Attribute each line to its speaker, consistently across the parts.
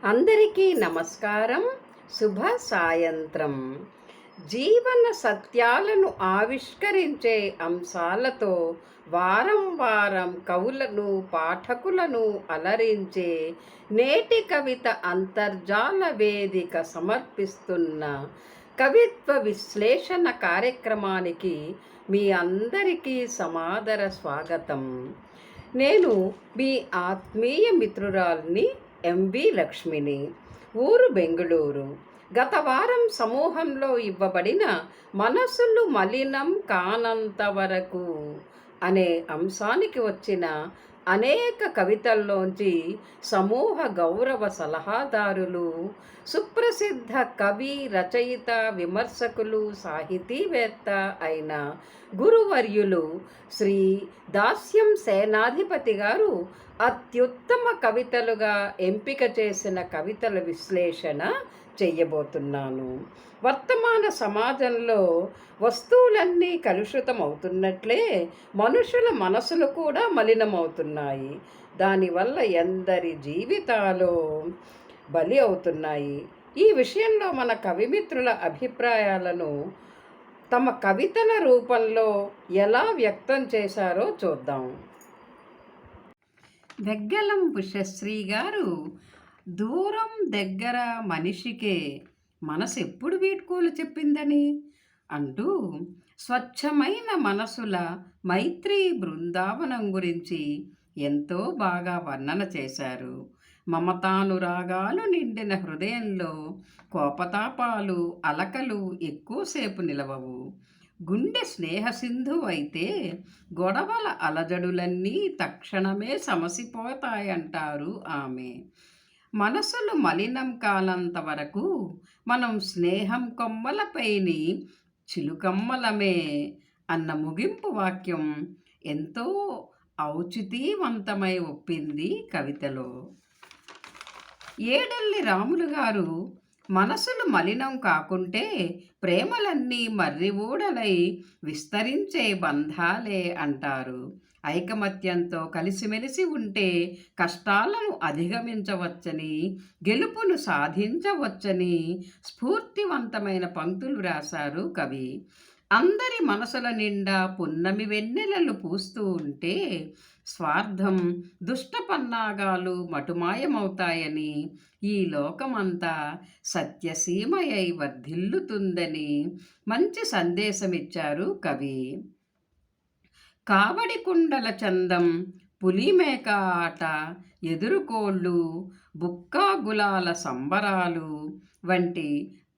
Speaker 1: అందరికీ నమస్కారం. శుభ సాయంత్రం. జీవన సత్యాలను ఆవిష్కరించే అంశాలతో వారం వారం కవులను పాఠకులను అలరించే నేటి కవిత అంతర్జాల వేదిక సమర్పిస్తున్న కవిత్వ విశ్లేషణ కార్యక్రమానికి మీ అందరికీ సమాదర స్వాగతం. నేను మీ ఆత్మీయ మిత్రురాల్ని ఎంవి లక్ష్మిని, ఊరు బెంగుళూరు. గత వారం సమూహంలో ఇవ్వబడిన మనసులు మలినం కానంత వరకు అనే అంశానికి వచ్చిన అనేక కవితల్లోంచి సమూహ గౌరవ సలహాదారులు, సుప్రసిద్ధ కవి, రచయిత, విమర్శకులు, సాహితీవేత్త అయిన గురువర్యులు శ్రీ దాస్యం సేనాధిపతి గారు అత్యుత్తమ కవితలుగా ఎంపిక చేసిన కవితల విశ్లేషణ చెయ్యబోతున్నాను. వర్తమాన సమాజంలో వస్తువులన్నీ కలుషితమవుతున్నట్లే మనుషుల మనసులు కూడా మలినమవుతున్నాయి. దానివల్ల ఎందరి జీవితాలు బలి అవుతున్నాయి. ఈ విషయంలో మన కవిమిత్రుల అభిప్రాయాలను తమ కవితల రూపంలో ఎలా వ్యక్తం చేశారో చూద్దాం. వెగ్గలం ఉషశ్రీ గారు, దూరం దగ్గర మనిషికే మనసు ఎప్పుడు వీడ్కోలు చెప్పిందని అంటూ స్వచ్ఛమైన మనసుల మైత్రి బృందావనం గురించి ఎంతో బాగా వర్ణన చేశారు. మమతానురాగాలు నిండిన హృదయంలో కోపతాపాలు, అలకలు ఎక్కువసేపు నిలవవు. గుండె స్నేహసింధు అయితే గొడవల అలజడులన్నీ తక్షణమే సమసిపోతాయంటారు ఆమె. మనసులు మలినం కానంత వరకు మనం స్నేహం కొమ్మలపైని చిలుకమ్మలమే అన్న ముగింపు వాక్యం ఎంతో ఔచితీవంతమై ఒప్పింది కవితలో. ఏడల్లి రాములు గారు, మనసులు మలినం కాకుంటే ప్రేమలన్నీ మర్రి ఊడలై విస్తరించే బంధాలే అంటారు. ఐకమత్యంతో కలిసిమెలిసి ఉంటే కష్టాలను అధిగమించవచ్చని, గెలుపును సాధించవచ్చని స్ఫూర్తివంతమైన పంక్తులు రాశారు కవి. అందరి మనసుల నిండా పున్నమి వెన్నెలలు పూస్తూ ఉంటే స్వార్థం, దుష్టపన్నాగాలు మటుమాయమవుతాయని, ఈ లోకమంతా సత్యసీమయై వర్ధిల్లుతుందని మంచి సందేశమిచ్చారు కవి. కావడి కుండల చందం, పులిమేక ఆట, ఎదురుకోళ్ళు, బుక్కా గులాల సంబరాలు వంటి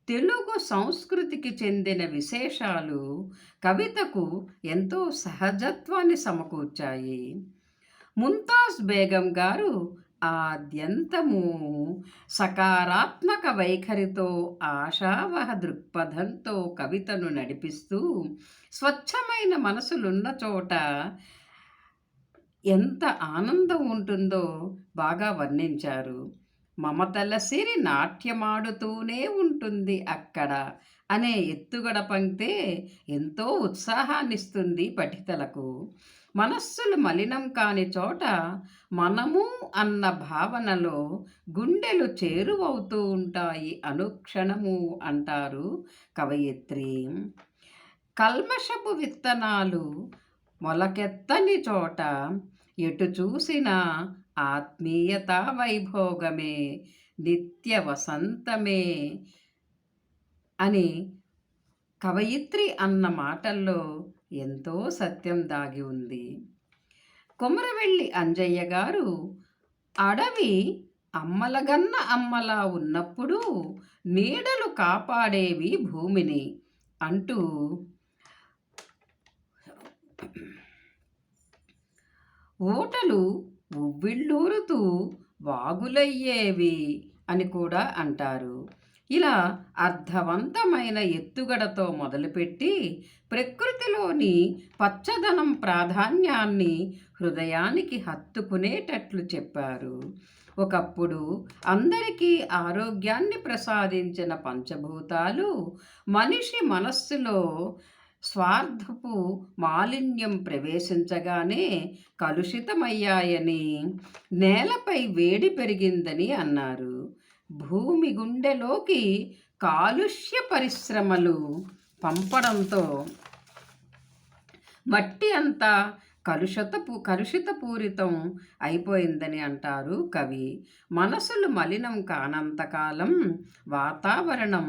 Speaker 1: తెలుగు సంస్కృతికి చెందిన విశేషాలు కవితకు ఎంతో సహజత్వాన్ని సమకూర్చాయి. ముంతాజ్ బేగం గారు ఆద్యంతము సకారాత్మక వైఖరితో, ఆశావహ దృక్పథంతో కవితను నడిపిస్తూ స్వచ్ఛమైన మనసులున్న చోట ఎంత ఆనందం ఉంటుందో బాగా వర్ణించారు. మమతల సిరి నాట్యమాడుతూనే ఉంటుంది అక్కడ అనే ఎత్తుగడ పంక్తే ఎంతో ఉత్సాహాన్నిస్తుంది పఠితలకు. మనస్సులు మలినం కాని చోట మనము అన్న భావనలో గుండెలు చేరువవుతూ ఉంటాయి అనుక్షణము అంటారు కవయిత్రి. కల్మషపు విత్తనాలు మొలకెత్తని చోట ఎటు చూసినా ఆత్మీయత వైభోగమే, నిత్య వసంతమే అని కవయిత్రి అన్న మాటల్లో ఎంతో సత్యం దాగి ఉంది. కొమరవెల్లి అంజయ్య గారు, అడవి అమ్మలగన్న అమ్మలా ఉన్నప్పుడు నీడలు కాపాడేవి భూమిని అంటూ ఓటలు ఉవ్విళ్ళూరుతూ వాగులయ్యేవి అని కూడా అంటారు. ఇలా అర్థవంతమైన ఎత్తుగడతో మొదలుపెట్టి ప్రకృతిలోని పచ్చదనం ప్రాధాన్యాన్ని హృదయానికి హత్తుకునేటట్లు చెప్పారు. ఒకప్పుడు అందరికీ ఆరోగ్యాన్ని ప్రసాదించిన పంచభూతాలు మనిషి మనస్సులో స్వార్థపు మాలిన్యం ప్రవేశించగానే కలుషితమయ్యాయని, నేలపై వేడి పెరిగిందని అన్నారు. భూమి గుండెలోకి కాలుష్య పరిశ్రమలు పంపడంతో మట్టి అంతా కలుషితపూరితం అయిపోయిందని అంటారు కవి. మనసులు మలినం కానంతకాలం వాతావరణం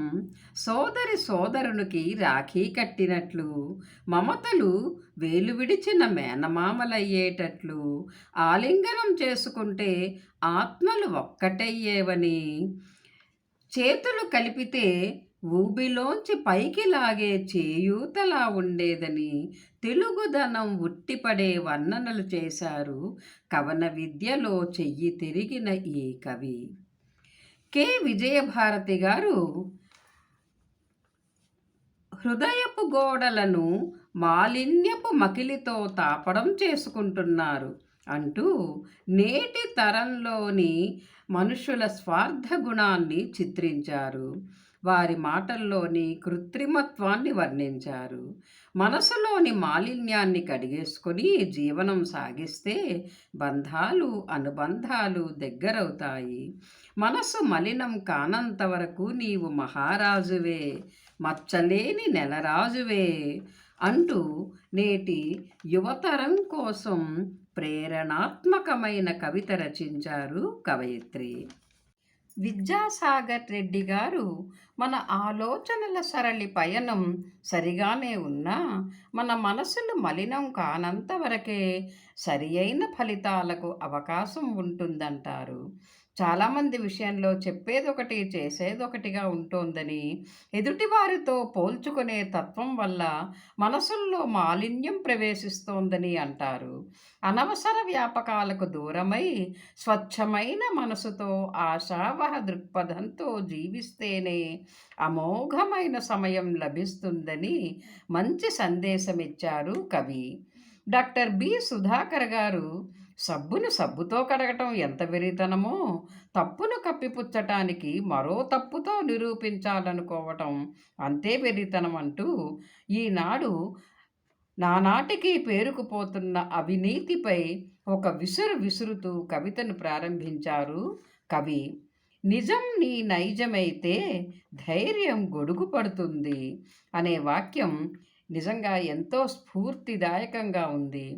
Speaker 1: సోదరి సోదరునికి రాఖీ కట్టినట్లు, మమతలు వేలు విడిచిన మేనమామలయ్యేటట్లు, ఆలింగనం చేసుకుంటే ఆత్మలు ఒక్కటయ్యేవని, చేతులు కలిపితే ఊబిలోంచి పైకి లాగే చేయూతలా ఉండేదని తెలుగుదనం ఉట్టిపడే వర్ణనలు చేశారు కవన విద్యలో చెయ్యి తిరిగిన ఈ కవి. కె విజయభారతి గారు హృదయపు గోడలను మాలిన్యపు మకిలితో తాపడం చేసుకుంటున్నారు అంటూ నేటి తరంలోని మనుషుల స్వార్థ గుణాన్ని చిత్రించారు. వారి మాటల్లోని కృత్రిమత్వాన్ని వర్ణించారు. మనసులోని మాలిన్యాన్ని కడిగేసుకొని జీవనం సాగిస్తే బంధాలు అనుబంధాలు దగ్గరవుతాయి. మనసు మలినం కానంత వరకు నీవు మహారాజువే, మచ్చలేని నెలరాజువే అంటూ నేటి యువతరం కోసం ప్రేరణాత్మకమైన కవిత రచించారు కవయిత్రి. విద్యాసాగర్ రెడ్డి గారు మన ఆలోచనల సరళి పయనం సరిగానే ఉన్నా మన మనసులు మలినం కానంత వరకే సరి అయిన ఫలితాలకు అవకాశం ఉంటుందంటారు. చాలామంది విషయంలో చెప్పేదొకటి చేసేదొకటిగా ఉంటోందని, ఎదుటివారితో పోల్చుకునే తత్వం వల్ల మనసుల్లో మాలిన్యం ప్రవేశిస్తోందని అంటారు. అనవసర వ్యాపకాలకు దూరమై స్వచ్ఛమైన మనసుతో ఆశావహ దృక్పథంతో జీవిస్తేనే అమోఘమైన సమయం లభిస్తుందని మంచి సందేశమిచ్చారు కవి. డాక్టర్ బి సుధాకర్ గారు సబ్బును సబ్బుతో కడగటం ఎంత వెరితనమో, తప్పును కప్పిపుచ్చటానికి మరో తప్పుతో నిరూపించాలనుకోవటం అంతే వెరితనం అంటూ ఈనాడు నానాటికి పేరుకుపోతున్న అవినీతిపై ఒక విసురుతూ కవితను ప్రారంభించారు కవి. నిజం నీ నైజమైతే ధైర్యం గొడుగు పడుతుంది అనే వాక్యం నిజంగా ఎంతో స్ఫూర్తిదాయకంగా ఉంది.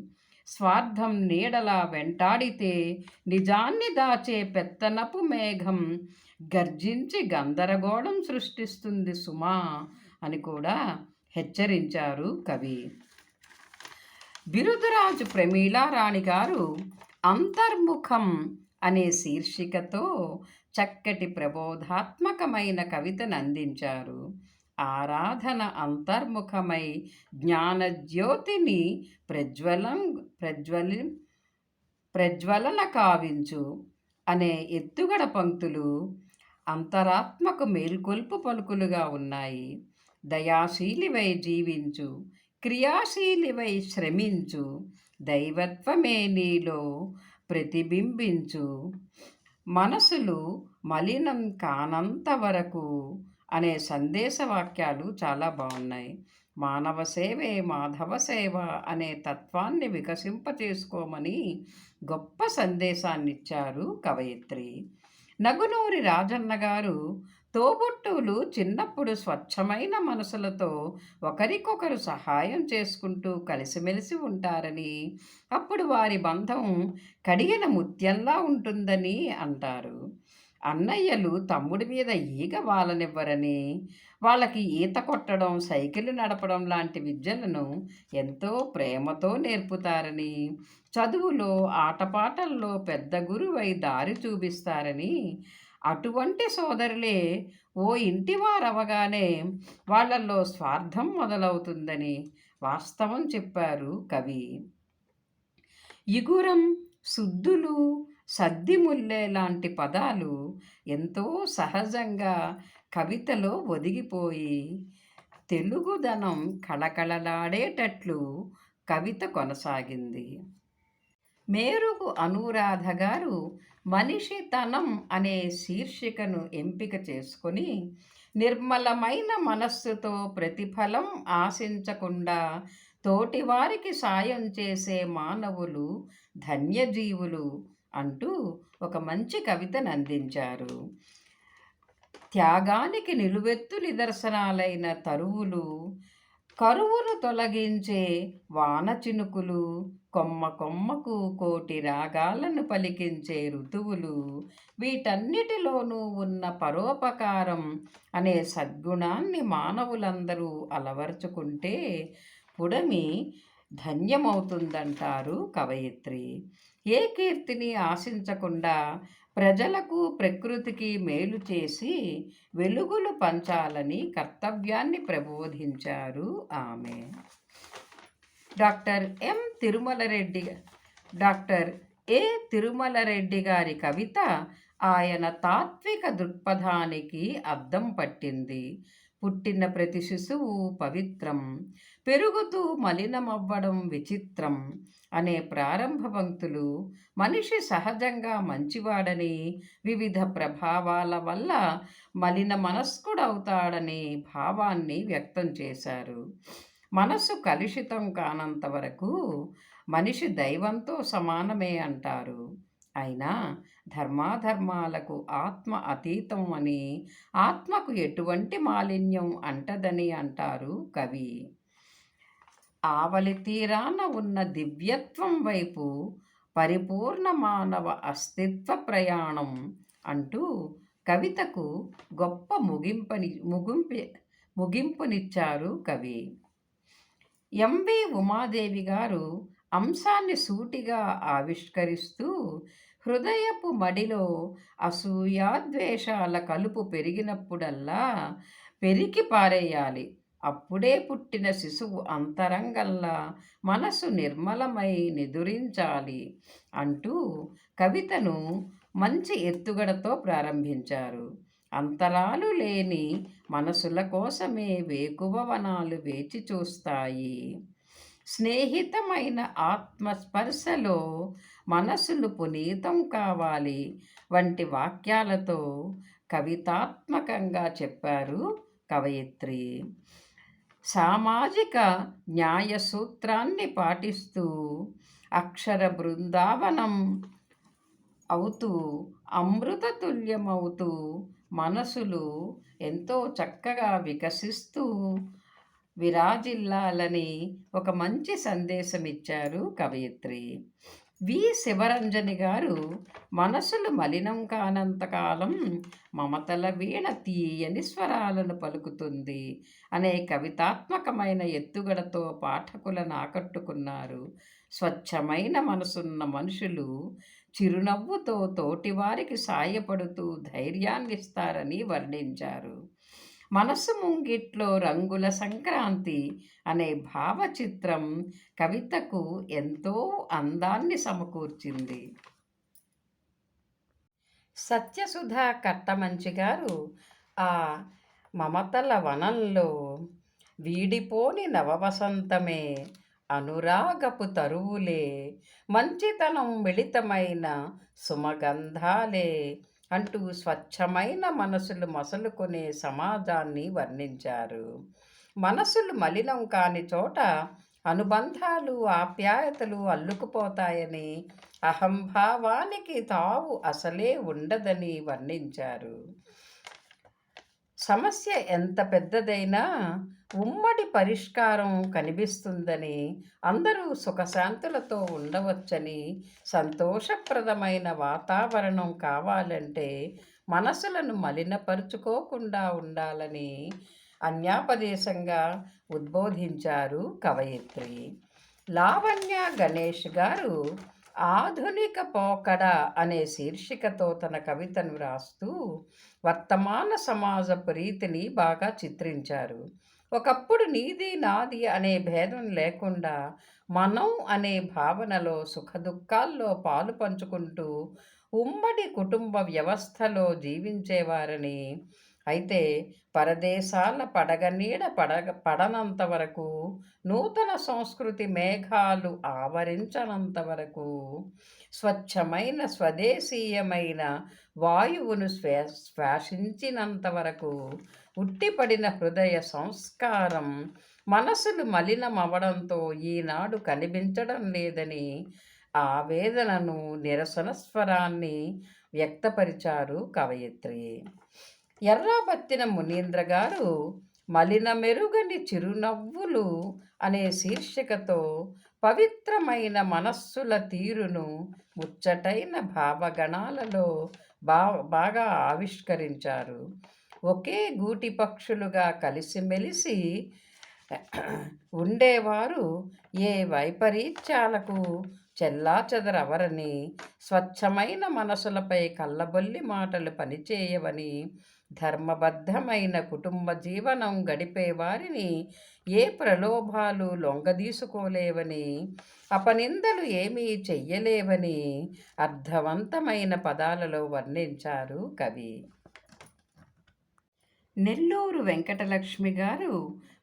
Speaker 1: స్వార్థం నీడలా వెంటాడితే నిజాన్ని దాచే పెత్తనపు మేఘం గర్జించి గందరగోళం సృష్టిస్తుంది సుమా అని కూడా హెచ్చరించారు కవి. బిరుదురాజు ప్రమీలారాణి గారు అంతర్ముఖం అనే శీర్షికతో చక్కటి ప్రబోధాత్మకమైన కవితను అందించారు. ఆరాధన అంతర్ముఖమై జ్ఞానజ్యోతిని ప్రజ్వలన కావించు అనే ఎత్తుగడ పంక్తులు అంతరాత్మకు మేల్కొల్పు పలుకులుగా ఉన్నాయి. దయాశీలివై జీవించు, క్రియాశీలివై శ్రమించు, దైవత్వమే నీలో ప్రతిబింబించు, మనసులు మలినం కానంత వరకు అనే సందేశ వాక్యాలు చాలా బాగున్నాయి. మానవ సేవే మాధవ సేవ అనే తత్వాన్ని వికసింపచేసుకోమని గొప్ప సందేశాన్ని ఇచ్చారు కవయిత్రి. నగునూరి రాజన్న గారు తోబుట్టువులు చిన్నప్పుడు స్వచ్ఛమైన మనసులతో ఒకరికొకరు సహాయం చేసుకుంటూ కలిసిమెలిసి ఉంటారని, అప్పుడు వారి బంధం కడిగిన ముత్యంలా ఉంటుందని అంటారు. అన్నయ్యలు తమ్ముడి మీద ఈగ వాలనివ్వరని, వాళ్ళకి ఈత కొట్టడం, సైకిల్ నడపడం లాంటి విద్యలను ఎంతో ప్రేమతో నేర్పుతారని, చదువులో ఆటపాటల్లో పెద్ద గురువై దారి చూపిస్తారని, అటువంటి సోదరులే ఓ ఇంటివారవగానే వాళ్ళల్లో స్వార్థం మొదలవుతుందని వాస్తవం చెప్పారు కవి. ఇగురం, శుద్ధులు, సద్దిముల్లె లాంటి పదాలు ఎంతో సహజంగా కవితలో ఒదిగిపోయి తెలుగుదనం కళకళలాడేటట్లు కవిత కొనసాగింది. మేరుగు అనురాధ గారు మనిషితనం అనే శీర్షికను ఎంపిక చేసుకొని నిర్మలమైన మనస్సుతో ప్రతిఫలం ఆశించకుండా తోటివారికి సాయం చేసే మానవులు ధన్యజీవులు అంటూ ఒక మంచి కవితను అందించారు. త్యాగానికి నిలువెత్తు నిదర్శనాలైన తరువులు, కరువును తొలగించే వాన చినుకులు, కొమ్మ కొమ్మకు కోటి రాగాలను పలికించే ఋతువులు, వీటన్నిటిలోనూ ఉన్న పరోపకారం అనే సద్గుణాన్ని మానవులందరూ అలవర్చుకుంటే పుడమి ధన్యమవుతుందంటారు కవయిత్రి. ఏ కీర్తిని ఆశించకుండా ప్రజలకు, ప్రకృతికి మేలు చేసి వెలుగులు పంచాలని కర్తవ్యాన్ని ప్రబోధించారు ఆమె. Doctor M. తిరుమలరెడ్డి డాక్టర్ ఏ. తిరుమలరెడ్డి గారి కవిత ఆయన తాత్విక దృక్పథానికి అద్దం పట్టింది. పుట్టిన ప్రతి శిశువు పవిత్రం, పెరుగుతూ మలినమవ్వడం విచిత్రం అనే ప్రారంభ పంక్తులు మనిషి సహజంగా మంచివాడని, వివిధ ప్రభావాల వల్ల మలిన మనస్కుడవుతాడనే భావాన్ని వ్యక్తం చేశారు. మనసు కలుషితం కానంత వరకు మనిషి దైవంతో సమానమే అంటారు. అయినా ధర్మాధర్మాలకు ఆత్మ అతీతం అని, ఆత్మకు ఎటువంటి మాలిన్యం అంటదని అంటారు కవి. ఆవలి తీరాన ఉన్న దివ్యత్వం వైపు పరిపూర్ణ మానవ అస్తిత్వ ప్రయాణం అంటూ కవితకు గొప్ప ముగింపునిచ్చారు కవి. ఎంవి ఉమాదేవి గారు అంశాన్ని సూటిగా ఆవిష్కరిస్తూ, హృదయపు మడిలో అసూయాద్వేషాల కలుపు పెరిగినప్పుడల్లా పెరికి పారేయాలి. అప్పుడే పుట్టిన శిశువు అంతరంగల్లా మనసు నిర్మలమై నిదురించాలి అంటూ కవితను మంచి ఎత్తుగడతో ప్రారంభించారు. అంతరాలు లేని మనసుల కోసమే వేకువ వనాలు వేచి చూస్తాయి. స్నేహితమైన ఆత్మస్పర్శలో మనసులు పునీతం కావాలి వంటి వాక్యాలతో కవితాత్మకంగా చెప్పారు కవయిత్రి. సామాజిక న్యాయ సూత్రాన్ని పాటిస్తూ అక్షర బృందావనం అవుతూ, అమృతతుల్యమవుతూ మనసులు ఎంతో చక్కగా వికసిస్తూ విరాజిల్లాలని ఒక మంచి సందేశం ఇచ్చారు కవయిత్రి. వి. శివరంజని గారు మనసులు మలినం కానంతకాలం మమతల వీణ తీయని స్వరాలను పలుకుతుంది అనే కవితాత్మకమైన ఎత్తుగడతో పాఠకులను ఆకట్టుకున్నారు. స్వచ్ఛమైన మనసున్న మనుషులు చిరునవ్వుతో తోటివారికి సాయపడుతూ ధైర్యాన్నిస్తారని వర్ణించారు. మనసు ముంగిట్లో రంగుల సంక్రాంతి అనే భావచిత్రం కవితకు ఎంతో అందాన్ని సమకూర్చింది. సత్యసుధ కట్టమంచి గారు ఆ మమతల వనంలో వీడిపోని నవవసంతమే, అనురాగపు తరువులే, మంచితనం మిళితమైన సుమగంధాలే అంటూ స్వచ్ఛమైన మనసులు మసలుకొనే సమాజాన్ని వర్ణించారు. మనసులు మలినం కాని చోట అనుబంధాలు, ఆప్యాయతలు అల్లుకుపోతాయని, అహంభావానికి తావు అసలే ఉండదని వర్ణించారు. సమస్య ఎంత పెద్దదైనా ఉమ్మడి పరిష్కారం కనిపిస్తుందని, అందరూ సుఖశాంతులతో ఉండవచ్చని, సంతోషప్రదమైన వాతావరణం కావాలంటే మనసులను మలినపరుచుకోకుండా ఉండాలని అన్యాపదేశంగా ఉద్బోధించారు కవయిత్రి. లావణ్య గణేష్ గారు ఆధునిక పోకడ అనే శీర్షికతో తన కవితను వ్రాస్తూ వర్తమాన సమాజపు రీతిని బాగా చిత్రించారు. ఒకప్పుడు నీది నాది అనే భేదం లేకుండా మనం అనే భావనలో సుఖదుఖాల్లో పాలు పంచుకుంటూ ఉమ్మడి కుటుంబ వ్యవస్థలో జీవించేవారని, అయితే పరదేశాల పడగనీడ పడనంత వరకు, నూతన సంస్కృతి మేఘాలు ఆవరించనంత వరకు, స్వచ్ఛమైన స్వదేశీయమైన వాయువును శ్వాసించినంత వరకు ఉట్టిపడిన హృదయ సంస్కారం మనసులు మలినమవడంతో ఈనాడు కనిపించడం లేదని ఆవేదనను, నిరసన స్వరాన్ని వ్యక్తపరిచారు కవయిత్రి. ఎర్రాబత్తిన మునీంద్ర గారు మలిన మెరుగని చిరునవ్వులు అనే శీర్షికతో పవిత్రమైన మనస్సుల తీరును ముచ్చటైన భావగణాలలో బాగా ఆవిష్కరించారు. ఒకే గూటి పక్షులుగా కలిసిమెలిసి ఉండేవారు ఏ వైపరీత్యాలకు చెల్లాచెదరవరని, స్వచ్ఛమైన మనసులపై కల్లబొల్లి మాటలు పనిచేయవని, ధర్మబద్ధమైన కుటుంబ జీవనం గడిపేవారిని ఏ ప్రలోభాలు లొంగదీసుకోలేవని, అపనిందలు ఏమీ చెయ్యలేవని అర్థవంతమైన పదాలలో వర్ణించారు కవి. నెల్లూరు వెంకటలక్ష్మి గారు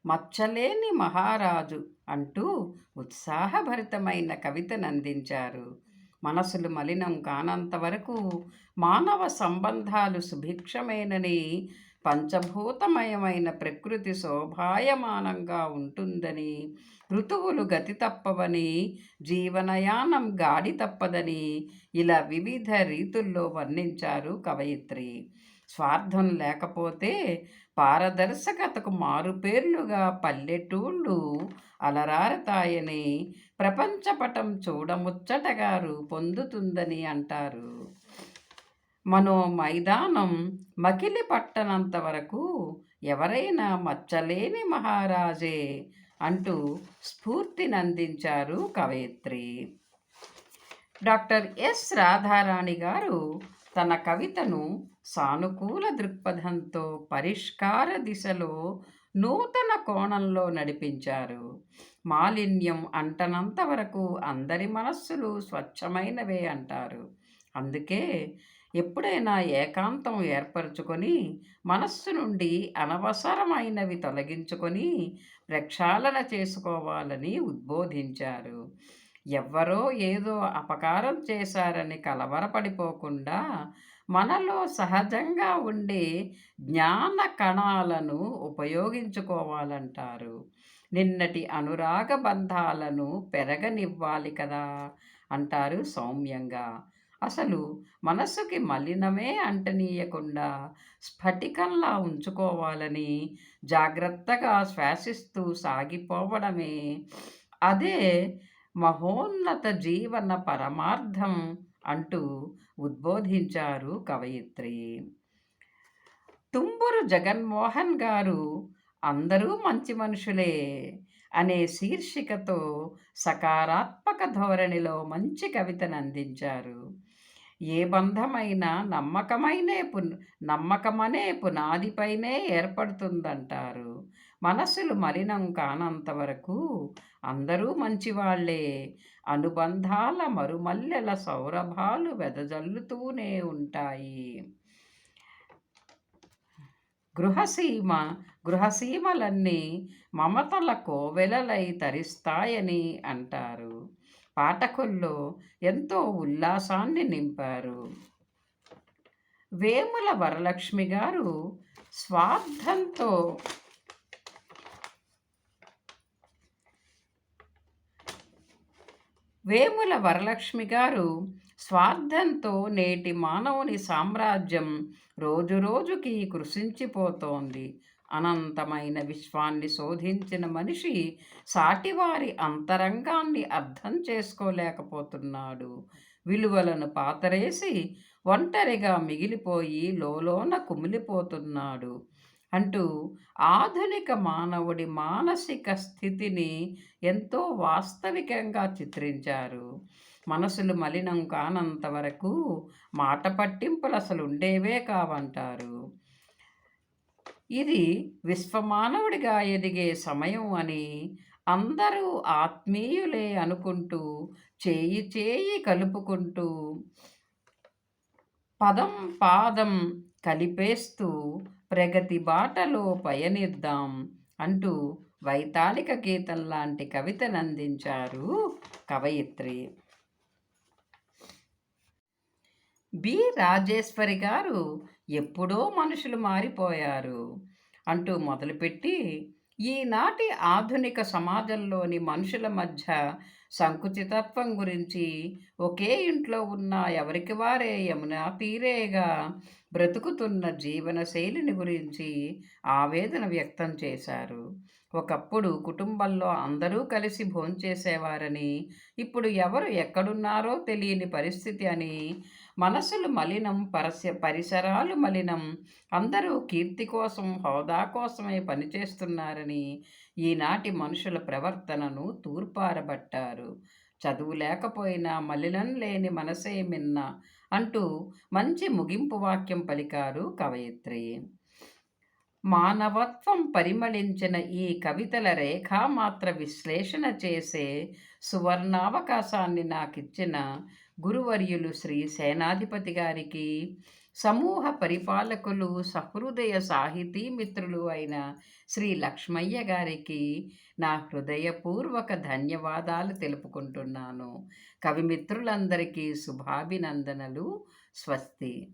Speaker 1: మచ్చలేని మహారాజు అంటూ ఉత్సాహభరితమైన కవితనందించారు. మనసులు మలినం కానంత వరకు మానవ సంబంధాలు సుభిక్షమేనని, పంచభూతమయమైన ప్రకృతి శోభాయమానంగా ఉంటుందని, ఋతువులు గతి తప్పవని, జీవనయానం గాడి తప్పదని ఇలా వివిధ రీతుల్లో వర్ణించారు కవయిత్రి. స్వార్థం లేకపోతే పారదర్శకతకు మారుపేర్లుగా పల్లెటూళ్ళు అలరారతాయని, ప్రపంచపటం చూడముచ్చటగా రూపొందుతుందని అంటారు. మనో మైదానం మకిలి పట్టనంత వరకు ఎవరైనా మచ్చలేని మహారాజే అంటూ స్ఫూర్తినందించారు కవయిత్రి. డాక్టర్ ఎస్ రాధారాణి గారు తన కవితను సానుకూల దృక్పథంతో పరిష్కార దిశలో నూతన కోణంలో నడిపించారు. మాలిన్యం అంటనంత వరకు అందరి మనస్సులు స్వచ్ఛమైనవే అంటారు. అందుకే ఎప్పుడైనా ఏకాంతం ఏర్పరచుకొని మనస్సు నుండి అనవసరమైనవి తొలగించుకొని ప్రక్షాళన చేసుకోవాలని ఉద్బోధించారు. ఎవ్వరో ఏదో అపకారం చేశారని కలవరపడిపోకుండా మనలో సహజంగా ఉండే జ్ఞాన కణాలను ఉపయోగించుకోవాలంటారు. నిన్నటి అనురాగ బంధాలను పెరగనివ్వాలి కదా అంటారు సౌమ్యంగా. అసలు మనసుకి మలినమే అంటనీయకుండా స్ఫటికంలా ఉంచుకోవాలని, జాగ్రత్తగా శ్వాసిస్తూ సాగిపోవడమే అదే మహోన్నత జీవన పరమార్థం అంటూ ఉద్బోధించారు కవయిత్రి. తుంబురు జగన్మోహన్ గారు అందరూ మంచి మనుషులే అనే శీర్షికతో సకారాత్మక ధోరణిలో మంచి కవితను అందించారు. ఏ బంధమైనా నమ్మకమనే పునాదిపైనే ఏర్పడుతుందంటారు. మనసులు మలినం కానంత వరకు అందరూ మంచివాళ్లే, అనుబంధాల మరుమల్లెల సౌరభాలు వెదజల్లుతూనే ఉంటాయి. గృహసీమలన్నీ మమతల కోవెలలై తరిస్తాయని అంటారు. పాఠకుల్లో ఎంతో ఉల్లాసాన్ని నింపారు. వేముల వరలక్ష్మి గారు స్వార్థంతో వేముల వరలక్ష్మి గారు స్వార్థంతో నేటి మానవుని సామ్రాజ్యం రోజురోజుకి కృషించిపోతోంది. అనంతమైన విశ్వాన్ని శోధించిన మనిషి సాటివారి అంతరంగాన్ని అర్థం చేసుకోలేకపోతున్నాడు. విలువలను పాతరేసి ఒంటరిగా మిగిలిపోయి లోలోన కుమిలిపోతున్నాడు అంటూ ఆధునిక మానవుడి మానసిక స్థితిని ఎంతో వాస్తవికంగా చిత్రించారు. మనసులు మలినం కానంత వరకు మాట పట్టింపులు అసలు ఉండేవే కావంటారు. ఇది విశ్వమానవుడిగా ఎదిగే సమయం అని, అందరూ ఆత్మీయులే అనుకుంటూ చేయి చేయి కలుపుకుంటూ పదం పాదం కలిపేస్తూ ప్రగతి బాటలో పయనిద్దాం అంటూ వైతాళిక గీతం లాంటి కవితనందించారు కవయిత్రి. బి రాజేశ్వరి గారు ఎప్పుడో మనుషులు మారిపోయారు అంటూ మొదలుపెట్టి ఈనాటి ఆధునిక సమాజంలోని మనుషుల మధ్య సంకుచితత్వం గురించి, ఒకే ఇంట్లో ఉన్న ఎవరికి వారే యమునా తీరేగా బ్రతుకుతున్న జీవన శైలిని గురించి ఆవేదన వ్యక్తం చేశారు. ఒకప్పుడు కుటుంబంలో అందరూ కలిసి భోంచేసేవారని, ఇప్పుడు ఎవరు ఎక్కడున్నారో తెలియని పరిస్థితి అని, మనసులు మలినం, పరిసరాలు మలినం, అందరూ కీర్తి కోసం, హోదా కోసమే పనిచేస్తున్నారని ఈనాటి మనుషుల ప్రవర్తనను తూర్పారబట్టారు. చదువు లేకపోయినా మలినం లేని మనసే మిన్న అంటూ మంచి ముగింపు వాక్యం పలికారు కవయిత్రి. మానవత్వం పరిమళించిన ఈ కవితల రేఖామాత్ర విశ్లేషణ చేసే సువర్ణావకాశాన్ని నాకిచ్చిన గురువర్యులు శ్రీ సేనాధిపతి గారికి, సమూహ పరిపాలకులు, సహృదయ సాహితీ మిత్రులు అయిన శ్రీ లక్ష్మయ్య గారికి నా హృదయపూర్వక ధన్యవాదాలు తెలుపుకుంటున్నాను. కవిమిత్రులందరికీ శుభాభినందనలు. స్వస్తి.